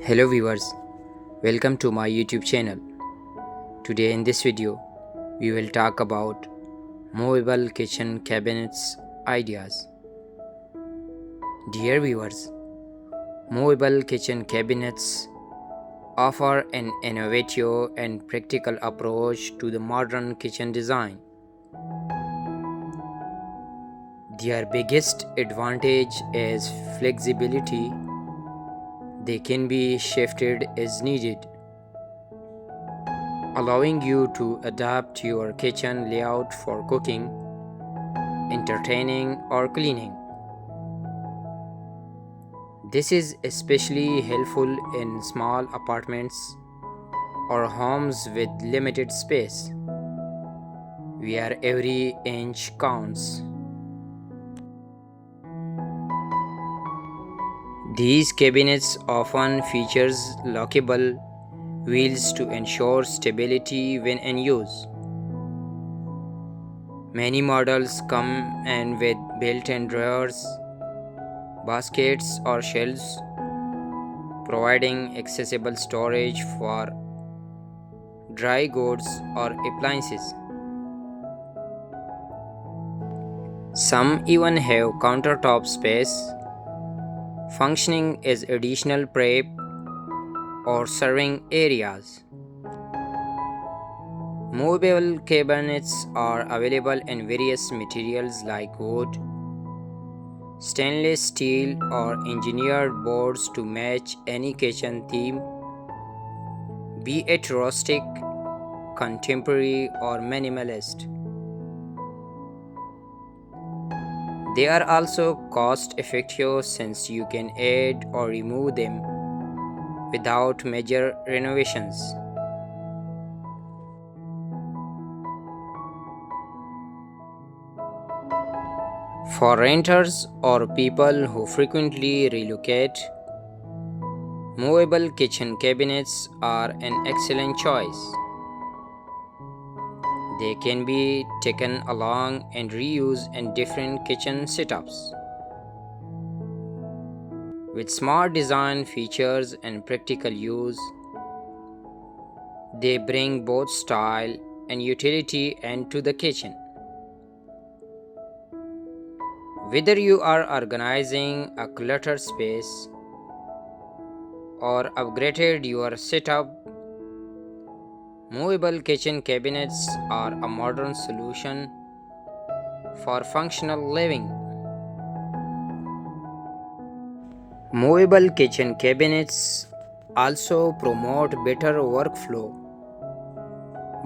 Hello viewers, welcome to my YouTube channel. Today in this video, we will talk about movable kitchen cabinets ideas. Dear viewers, movable kitchen cabinets offer an innovative and practical approach to the modern kitchen design. Their biggest advantage is flexibility. They can be shifted as needed, allowing you to adapt your kitchen layout for cooking, entertaining, or cleaning. This is especially helpful in small apartments or homes with limited space, where every inch counts. These cabinets often features lockable wheels to ensure stability when in use. Many models come in with built-in drawers, baskets or shelves, providing accessible storage for dry goods or appliances. Some even have countertop space, functioning as additional prep or serving areas. Movable cabinets are available in various materials like wood, stainless steel, or engineered boards to match any kitchen theme, be it rustic, contemporary, or minimalist. They are also cost effective since you can add or remove them without major renovations. For renters or people who frequently relocate, movable kitchen cabinets are an excellent choice. They can be taken along and reused in different kitchen setups. With smart design features and practical use, they bring both style and utility into the kitchen. Whether you are organizing a cluttered space or upgraded your setup, movable kitchen cabinets are a modern solution for functional living. Movable kitchen cabinets also promote better workflow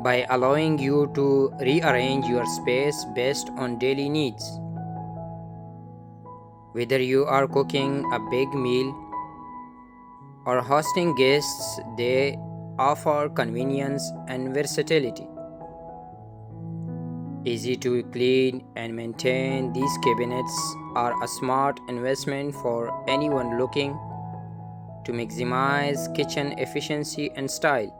by allowing you to rearrange your space based on daily needs. Whether you are cooking a big meal or hosting guests, they offer convenience and versatility. Easy to clean and maintain, these cabinets are a smart investment for anyone looking to maximize kitchen efficiency and style.